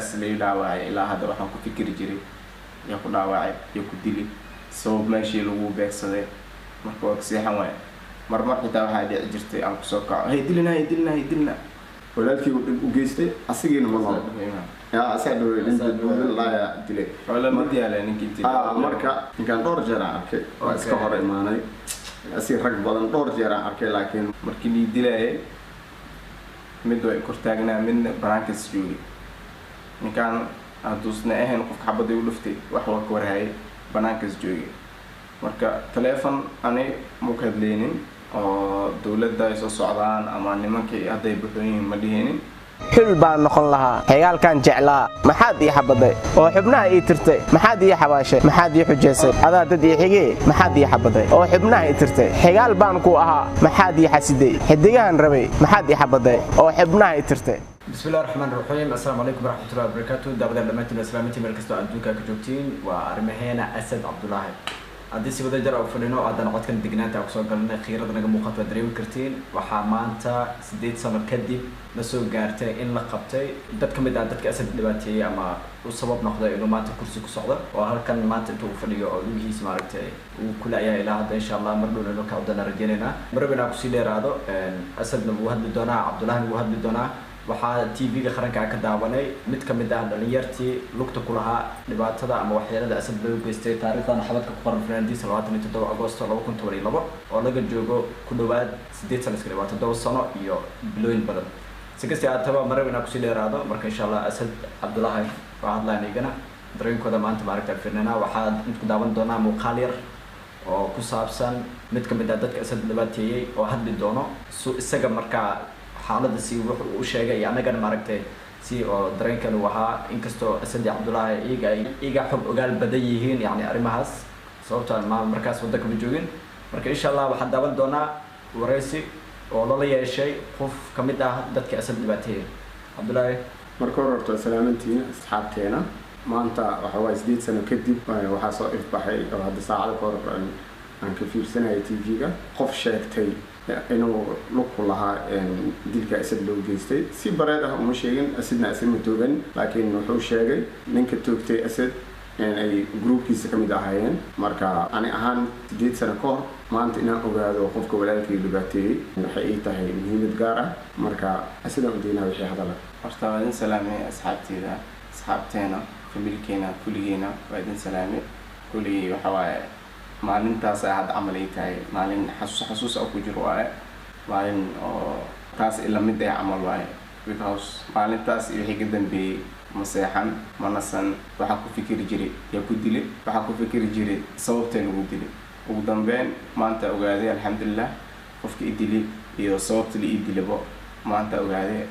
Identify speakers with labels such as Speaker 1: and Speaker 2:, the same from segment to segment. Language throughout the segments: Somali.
Speaker 1: asli dhaawacay ilaa hadda waxaan ku fikiri jiray yaa ku dhaawacay iyo ku dili sabab meeshii lagu beegsaday marka waa seexan waay marmar xitaa waxaa dhici jirtay aan kusoo kaco hay dilina walaalkii u geystay asigiina ma nool yaa asaga la dilay wala ma diyaale ninkii marka ninkan dhowr jeer aan arkay waa iska hor imaanay asii rag badan dhowr jeer aan arkay laakiin markii la dilay mid way kortaagnaa midna banaankaas joogay ninkan haduusna ahayn qof xabadii u dhuftay wax waa ka warhayay banaankaas joogay marka telefoon ani ma ka hadlaynin oo dawladda ay soo socdaan ama nimankii hadday buuxooyin ma dhihinin
Speaker 2: xil baan noqon lahaa xigaalkan jeclaa maxaad ii xabaday oo xubnaha ii tirtay maxaad ii xabaashay maxaad ii xujaysay adaa dad ii xigee maxaad ii xabaday oo xubnaha ii tirtay xigaal baan ku ahaa maxaad ii xasiday xidigahan rabay maxaad ii xabaday oo xubnaha ii tirtay
Speaker 3: بسم الله الرحمن الرحيم السلام عليكم ورحمة الله وبركاته دابا دمتنا سلامتي مركز أدوكا كجوتين وأرمهينا أسد عبد الله هذه سيبدا جرى وفلينو أدنى قد كان دقناتا وكسو قالنا خيرا دنا موقت ودريو كرتين وحامانتا سديت سنة كدب نسو قارتي إن لقبتي دad kamid ah dadka asad dhibaatay ama u sabab noqday inuu maanta kursi ku socdo oo halkan maanta intuu fadhiyo oo lugihiisa maaragtay uu kula ayaa ilaa hadda insha Allah mar dhow ka wadana rajeynayna marabina ku sii dheeraado asadna wuu hadli doonaa Cabdullahna wuu hadli doonaa waxaa TV-ga qaranka ka daawanay mid kamid ah dhalinyartii lugta ku lahaa dhibaatada ama waxyeelada asad loo geystay taariikhdan xabadka ku qoran Fernandes 27 Agoosto 2022 oo laga joogo ku dhawaad 8 sano iska dhibaato 7 sano iyo bilooyin badan si kasta aataba marabina ku sii dheeraado marka insha Allah Asad Cabdullahi waa hadlaanigana dareenkooda maanta maaragtay firnana waxaa inta ku daawan doonaa muuqaal yar oo ku saabsan mid kamid ah dadka asad dhibaateeyay oo hadli doono isaga markaa xaaladda si wuxuu u sheegay anagana maaragtay si oo dareenkan uu ahaa inkastoo Asad Cabdullahi iga xog ogaal badan yihiin yani arimahaas sababtoo ah markaas waddanka ma joogin marka insha Allah waxaan daawan doonaa wareysi oo lala yeeshay qof kamid ah dadka asad dhibaateeyay Cabdullahi
Speaker 4: marka horta salaamantiin asxaabteena maanta waxa waa 8 sano kadib waxa soo ifbaxay oo hadda saacada ka hor aan ka fiirsanay TV-ga qof sheegtay inuu lug ku lahaa dilka asad loo geystay si bareed ah uma sheegin asadna asad ma toogan laakiin wuxuu sheegay ninka toogtay asad ay groupkiisa kamid ahaayeen marka ani ahaan 8 sano ka hor maanta inaan ogaado qofka walaalkay dhibaateeyay waxay ii tahay muhiimad gaar ah marka asadan u diinaa wixii hadala
Speaker 1: horta waa idin salaamay asxaabteena familkeena kulligeena waa idin salaamay kulligii waxa waaye maalintaas ay had camal ay tahay maalin xasuus ku jiro waaye maalin oo taas ila mid ay camal waaye because maalintaas wixii ka dambeeyay ma seexan ma nasan waxaa ku fikiri jiray yaa ku dilay waxaa ku fikiri jiray sababta lagu dilay ugu dambeyn maanta ogaaday alxamdulillah qofka i dilay iyo sababta la i dilabo maanta ogaaday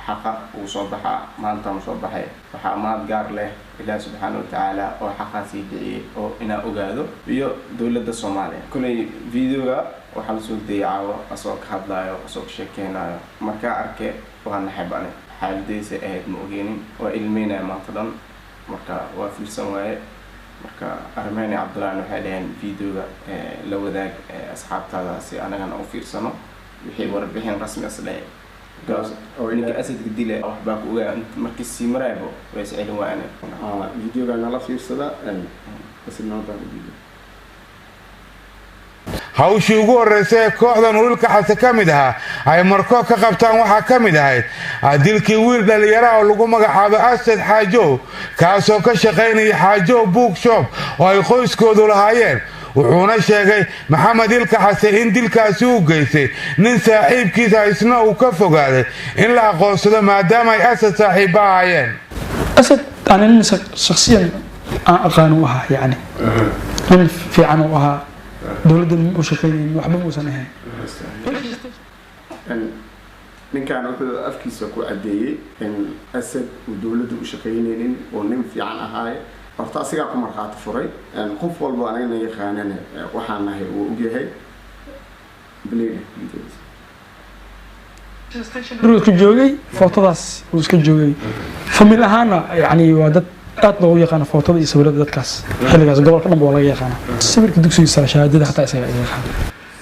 Speaker 1: xaqa uu soo baxaa maanta ma soo baxay waxaa maad gaar leh ilaahay subxaanahu wa ta'ala oo xaqaasi bixiyay oo ina ogaado iyo dawladda Soomaaliya kulay video-ga waxa la soo deeyaawo asoo ka hadlayo asoo ka sheekeynayo marka arkay waan naxibane xaaladdiisa ahayd ma ogeenin waa ilmeynaa maanta dhan marka waa fiirsan waaye marka Armeni Cabdullahi waxay dhaheen video-ga la wadaag asxaabtaada si anagana u fiirsano wixii warbixin rasmi ah oo inka asad dilay waxba ku ogaa markii si maraybo way iscilin waane
Speaker 4: video-ga nala fiirsada asna baa video
Speaker 5: hawshii ugu horeysay kooxdan ulka xasa kamid aha ay markoo ka qabtaan waxa kamid ahayd dilkii wiil dhalinyaro oo lagu magacaabo Asad Xaajow kaasoo ka shaqeynaya Xaajow bookshop oo ay qoyskoodu lahaayeen wuxuuna sheegay Maxamed Ilka Xasan in dilkaasi uu geystay nin saaxiibkiisa isna uu ka fogaaday in la aqoonsado maadaama ay Asad saaxiib ahaayeen
Speaker 6: أسد أنا شخصيا أقانو وها يعني أنا في عنو وها دولة المشركين وحبا موسنها
Speaker 4: ninkan wuxuu afkiisa ku cadeeyay in asad dawladdu u shaqeynayeen oo nin fiican ahaay horta asiga ku marxaad furay qof walba anaga yaqaanana waxaan nahay uu ogyahay bileed
Speaker 6: روح جوجي فوتوس وسك جوجي فمن أهانا يعني وادت أطلعوا يقانا فوتو يسوي لك كاس حلقة قبل كنا بولا يقانا سبب كدوك سوي شهادة حتى يسوي يقانا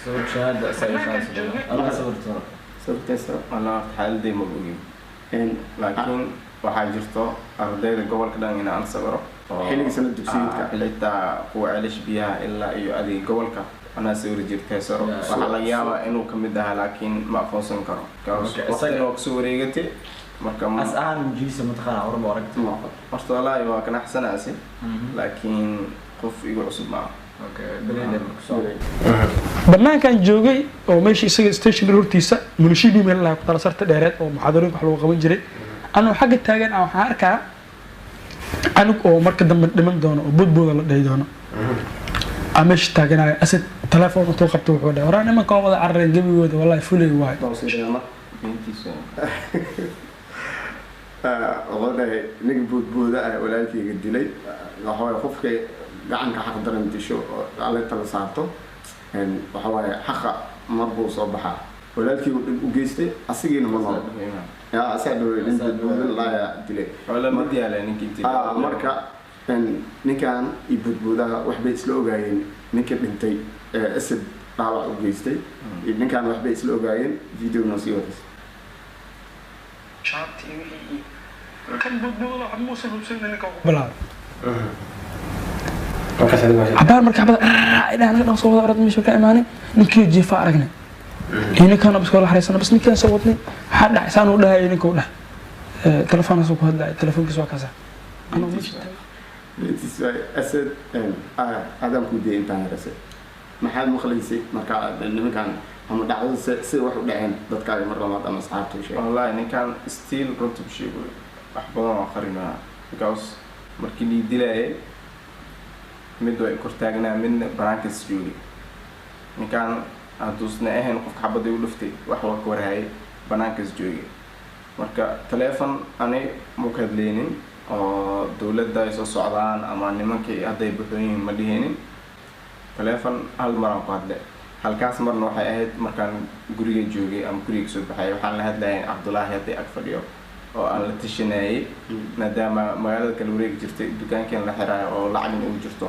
Speaker 3: صور شهادة أنا صورت
Speaker 1: sababtaas alla xaaladday ma ogin laakiin waxaa jirto ardayda gobolka dhan in aan sawiro
Speaker 4: xilliga sana dugsiyeedka
Speaker 1: xitaa kuwa celish biyaha ilaa iyo adig gobolka anaa sawiri jirtay saro waxaa laga yaabaa inuu ka mid ahaa laakiin ma aqoonsan karo waqtigan waa kusoo wareegatay marka
Speaker 3: as ahaan mujiisa mataqaana horba aragti
Speaker 1: horta wallaahi waa kanaxsanaasi laakiin qof igu cusub maaha
Speaker 6: banaankan joogay oo meeshii isaga stationary hortiisa munashibi meel lahaa ku tala sarta dheereed oo muxaadarooyinka wax lagu qaban jiray anuu xagga taagan aan waxaan arkaa anug oo marka dambe dhiman doono oo boodbooda la dhahi doono aan meesha taaganaya asad telefoon intuu qabto wuxuu dhahay waraa nimanka wada carareen gebigooda wallahi fulay waay
Speaker 4: odahay ninka boodbooda ah walaalkayga dilay waxawaaye qofka gacanka xaq daran disho oo alle tala saarto waxa waaye xaqa mar buu soo baxaa walaalkaygu dhib u geystay asigiina ma nool yaa asaa dhawey nin boodbooda laaya dilay marka ninkan iyo boodboodaha waxbay isla ogaayeen ninka dhintay asad dhaawac u geystay ninkan waxbay isla ogaayeen videona sii wadas
Speaker 6: عبار مركب هذا إذا أنا قد صوت أرد مش بكائن ماني نكيد جيفا أرجعني هنا كان بس كل حريصنا بس نكيد صوتني حد عسان ولا هاي نكون له تلفون أسوق هذا تلفون كسوة كذا أنا مش
Speaker 4: أسد آدم كودي إنت عن رأسه محل مخلصي مركب لأنه كان هم دعوة سي واحد دعين ضد مرة ما دام أصحابه شيء
Speaker 1: والله إن كان ستيل رنت بشيء أحبهم آخرين because مركني دلائي mid way kortaagnaa midna banaankas joogi ninkaan haduusna ahayn qofka xabadii u dhuftay wax waa ka warhayay banaankas joogi marka teleefon anay muka hadleynin oo dowladda ay soo socdaan ama nimankii hadday buxooyihiin ma dhihinin teleefon hal maraan ku hadle halkaas marna waxay ahayd markaan guriga joogay ama guriga soo baxay waxaan la hadlayay Cabdullaahi hadday ag fadhiyo oo aan la tashanayay maadaama magaalada kala wareegi jirtay dukaankeen la xiraayo oo lacag u jirto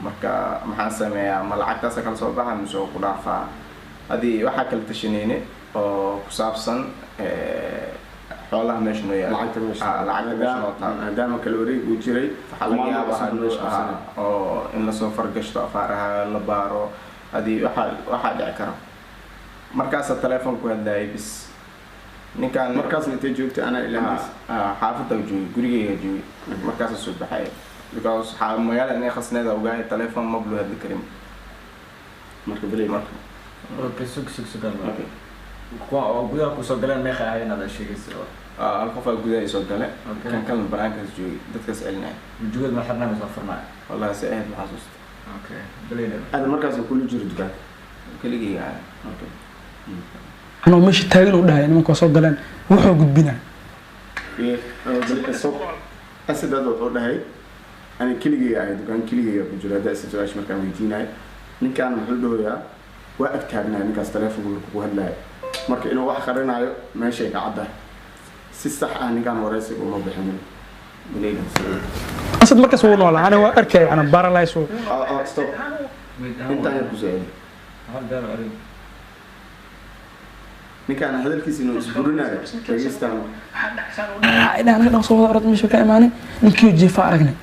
Speaker 1: marka maxaan sameeyaa ma lacagtaas kala soo baxan soo ku dhaafaa hadii waxa kala tashanayne oo ku saabsan xoolaha meesha noo yaala lacagta meesha
Speaker 4: maadaama kala wareegi uu jiray
Speaker 1: waxa laga yaabaa oo in la soo fargashto afaaraha la baaro hadii waxa dhici karo markaas telefoon ku hadlayay bis ninkaan
Speaker 4: markaas intee joogtay ana ilaahay
Speaker 1: xaafadda joogay gurigeyga joogay markaas soo baxay because magaalada inay khasneeda ogaay telefoon ma bulu hadli karin
Speaker 4: marka bilay marka
Speaker 3: okay sug kuwa gudaha ku soo galeen meeqa ahayn aad sheegayso
Speaker 1: hal qof gudaha soo galay kan kale banaankaas joogay dadkaas celinay
Speaker 3: jugad ma xirnaa ma farnaa
Speaker 1: wallahi si aad ma xasuusto
Speaker 3: okay bilay
Speaker 4: aad markaas ku jiro dukaan
Speaker 1: kaligeyga okay
Speaker 6: أنا مش تاجر وده يعني ما كوسو قلنا وحو قدبنا.
Speaker 4: أسد هذا وده هاي أنا كليجي عيد كان كليجي بجرا ده أسد عايش مكان ويجينا من كان محله يا وقت كارنا يعني كاستلاف وهلا مرك إنه واحد خرنا عيو ماشي قاعدة سيستح أنا كان وراسي وما بحمل بليل
Speaker 6: أسد مركز هو ولا أنا وأركي أنا بارا لا يسوي.
Speaker 4: ستوب أنت يا بوزيد
Speaker 3: هذا عليه
Speaker 4: ninkaan hadalkiisa inuu isburinayo dhageystaan
Speaker 6: إذا أنا قد صوت أرد مش بكائن ماني نكيد جيفا أرجعني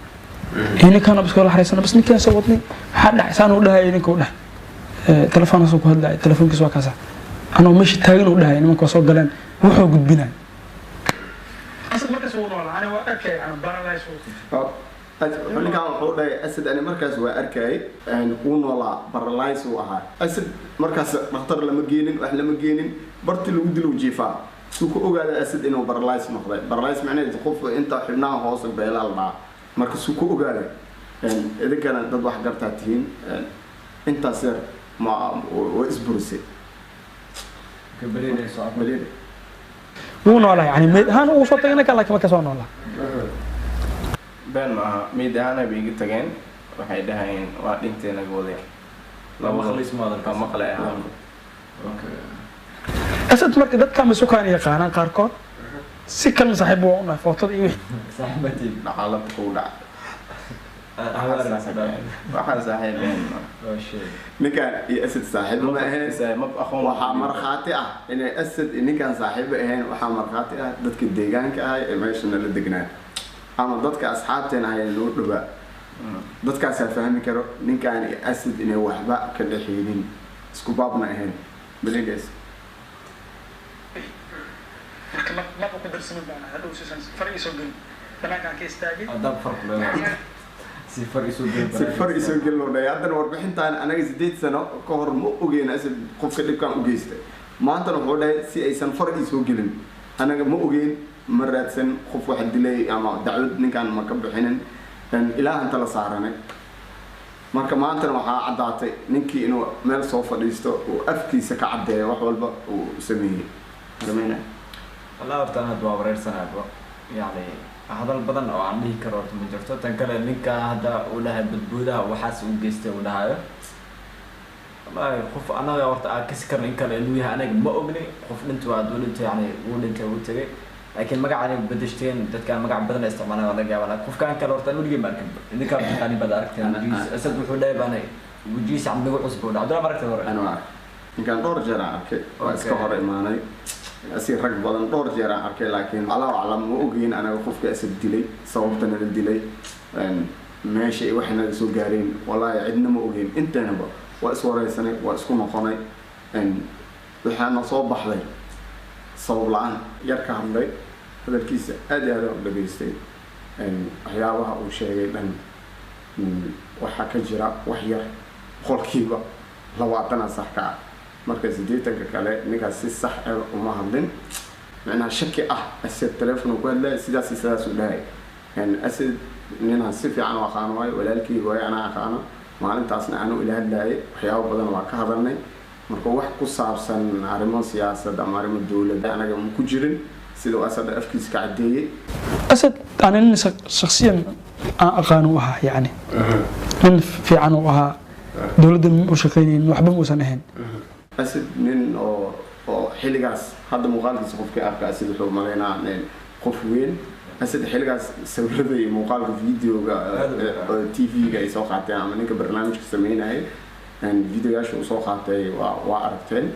Speaker 6: هنا كان بس كل حريصنا بس نكيد صوتني حد عسان ولا هاي نكون له تلفون أسوق هذا تلفون كسوة كذا أنا مش تاجر وده يعني ما كوسو قلنا وحو قدبنا. أسد مركز هو ولا أنا وأركي أنا بارا لا يسوي.
Speaker 4: ninkaan wuxuu dhahay asad ani markaas waa arkay uu noolaa baralays uu ahaa asad markaas dhakhtar lama geenin wax lama geenin barti lagu dilo jiifaa suu ku ogaaday asad inuu baralays noqday baralays macnaheedu qof inta xibnaha hoose beelal baa marka suu ku ogaaday idinkana dad wax gartaa tihiin intaas yar ma waa isburisay
Speaker 3: كبرينا صعب
Speaker 4: baleed
Speaker 6: wuu noolaa yani meed ahaan uu soo tagay ninka laakiin ma ka soo noolaa
Speaker 1: been maaha meed ahaan bay iga tageen waxay dhahayeen waa dhintay naga wadaya
Speaker 3: laba khaliis maadan
Speaker 1: ka maqlay ahaan
Speaker 3: okay
Speaker 6: asad marka dadka ma sukaan yaqaanaan qaarkood si kan saaxiib waa una footada iyo
Speaker 3: صاحبتي
Speaker 1: xaaladda ku dhacay waxaan saaxiibeen
Speaker 4: ninkaan iyo asad saaxiibo ma ahayn waxaa markhaati ah inay asad ninkaan saaxiibo ahayn waxaa markhaati ah dadka deegaanka ah ee meesha nala degnaa ama dadka asxaabteena ahay noo dhawaa dadkaasaa fahmi karo ninkaan iyo asad inay waxba ka dhexeynin isku baabna ahayn beligaas
Speaker 6: ما بقدر سنين أنا هذا وسيسان فرق يسوقين أنا كان كيستاجي
Speaker 3: أدب فرق له سفر يسوقين
Speaker 4: سفر يسوقين له ده هذا وربحين تان أنا جديد سنة كهر مو أجين أسد قف كده كان أجيست ما أنت نقول ده سي أي سنة فرق يسوقين أنا مو أجين مرات سن قف واحد دلي أما دعوتني كان مكب حنن كان إله أنت لا صارني marka maanta waxa cadaatay ninkii inuu meel soo fadhiisto oo afkiisa ka cadeeyo wax walba uu sameeyay
Speaker 1: رمينا
Speaker 3: والله hortaan hadda waa wareersanaaba yani hadal badan oo aan dhihi karo ma jirto tan kale ninka hadda uu dhahay badboodaha waxaas uu geystay uu dhahayo wallahi qof anaga horta aan kasi karno in kale inuu yahay anaga ma ogni qof dhinta waa dowladda yani uu dhintay uu tagay laakiin magacani bedeshteen dadka magac badan isticmaalay wala gaabana qofkaan kale horta waligeed ma arkin idinka taqaani bad aragteen asad wuxuu dhahay bana wajiis amnigu cusbo dhacdo maragtay hore
Speaker 4: anaa ninkaan dhowr jeer aan arkay waa iska hor imaanay asi rag badan dhowr jeer aan arkay laakiin alaa aclam ma ogeyn anaga qofka asad dilay sababtana la dilay meesha waxna soo gaareen wallahi cidna ma ogeyn intaanaba waa is wareysanay waa isku noqonay waxaana soo baxday sabab la'aan yar ka hadlay hadalkiisa aad iyo aad u dhageystay waxyaabaha uu sheegay dhan waxaa ka jira wax yar qolkiiba 20 sax ka ah marka 80 kale ninkaas si sax ah uma hadlin macna shaki ah asad telefoon ku hadlay sidaas u dhahay asad nina si fiican oo aqaan waay walaalkii way ana aqaan maalintaasna aanu ila hadlay waxyaabo badan waa ka hadalnay marka wax ku saabsan arrimo siyaasadda ama arrimo dawladda anaga ma ku jirin sidoo asad afkiisa ka cadeeyay
Speaker 6: أسد أنا إني شخصيا أقانو أها يعني من في عنو أها دولة مشكلين وحبا موسنهن
Speaker 4: asad nin oo xiligaas hadda muuqaalkiisa qofkii arka asad wuxuu maleynaa qof weyn asad xiligaas sawirada iyo muuqaalka videoga TV-ga ay soo qaateen ama ninka barnaamijka sameynayay videoyaasha uu soo qaatay waa aragteen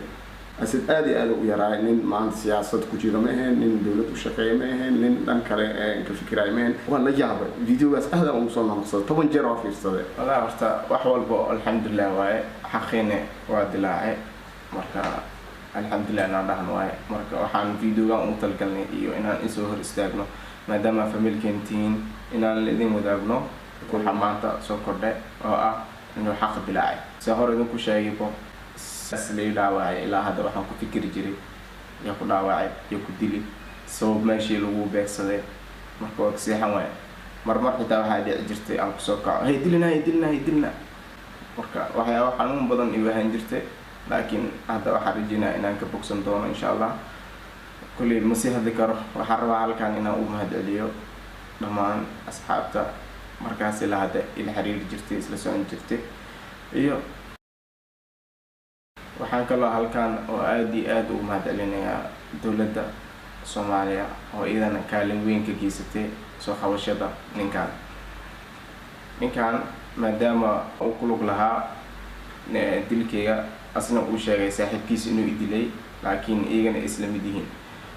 Speaker 4: asad aad iyo aad u yaraay nin maanta siyaasad ku jira ma ahayn nin dawlad u shaqeeya ma ahayn nin dhan kale ka fikiraya ma ahayn waan la yaabay videogaas aad aan ugu soo noqday 10 jeer oo fiirsaday
Speaker 1: والله horta wax walba alxamdulillah waaye xaqeena waa dilaacay marka alxamdulillah aan dhahan waaye marka waxaan videogan u talgalnay iyo inaan isoo hor istaagno maadaama familkeentiin inaan idin wadaagno waxa maanta soo kordhay oo ah inuu xaq dilaacay soo hor idinku sheegaybo asli dhaawacay ilaa hadda waxaan ku fikiri jiray yaa ku dhaawacay yaa ku dili sabab meeshii lagu beegsaday marka waa seexan waaye marmar xitaa waxaa dhici jirtay aan kusoo kaco hay dilina marka waxyaabo xanuun badan igu ahaan jirtay laakiin hadda waxaan rajeynayaa inaan ka bogsan doono insha allah kulli ma sii hadli karo waxaan rabaa halkan inaan u mahadceliyo dhammaan asxaabta markaas ilaa hadda ila xiriiri jirtay isla socon jirtay iyo waxaan kaloo halkan oo aad iyo aad ugu mahadcelinayaa dowladda Soomaaliya oo iyadana kaalin weyn ka geysatay soo qabashada ninkan maadaama uu ku lug lahaa dilkeyga asna uu sheegay saaxiibkiisa inuu idilay laakiin iyagana isla mid yihiin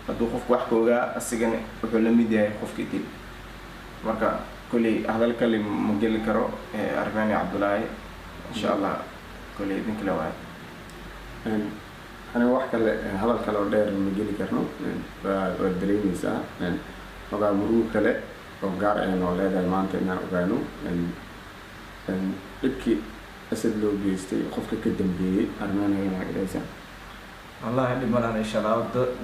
Speaker 1: hadduu qofku wax ka ogaa asigana wuxuu la mid yahay qofkii dil marka kulli hadal kale ma geli karo Armani Cabdullaahi insha Allah kulli idinka la waay
Speaker 4: أنا واحد هذا الكلام داير من جيل كرنو ودريني سا وقع مرور كله وقار إنه ولا ده ما أنت إنه وقعنو إبكي أسد لو بيستي خوفك كدم بيه أرماني هنا كده
Speaker 3: والله اللي مرنا إن شاء الله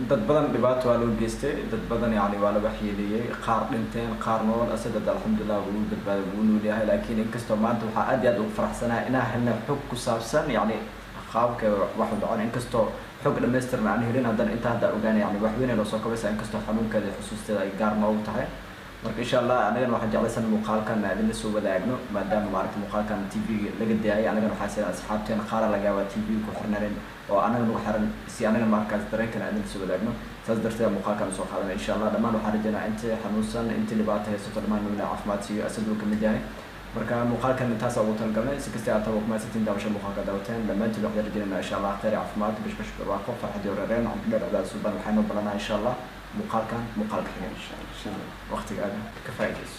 Speaker 3: ضد بدن دبات والو بيستي ضد بدن يعني والو بحيلية قار بنتين قارنون أسد الحمد لله ولود البلد ولود لها لكن إنكستو ما أنت وحقد يدو فرح سنة إنها هنا حق سابسن يعني qaabka wax u dhacay inkastoo xog dhameystir ma aan helin haddana inta hadda ogaanay yani wax weyn oo soo kabaysa inkastoo xanuunkeeda xusuusteeda ay gaar noogu tahay marka insha Allah anagana waxaan jeclaysan muuqaalkan idin soo wadaagno maadaama maaragtay muuqaalkan TV laga daayay anagana waxaa sida asxaabteena qaar laga yaabaa TV ku xirnaan oo anagana ugu xiran si anagana markaas dareenkan idin soo wadaagno saas darteed muuqaalkan soo qaadanay insha Allah dhamaan waxaan rajaynayaa inta xanuunsan inta dhibaato haysato dhamaan inuu caafimaad siiyo asadoo ka mid yahay marka muuqaalkan intaas ugu talgalnay si kasta aad tawo kuma sitin daawasho muuqaalka daawateen dhammaantiin waxaan rajaynaynaa insha Allah khayr caafimaad bashbash barwaaqo farxad iyo reereen aan ku dheeraada suuban waxaynu balanaa insha Allah muuqaalkan muuqaalka xiga insha Allah waqtiga aad ka faa'iidayso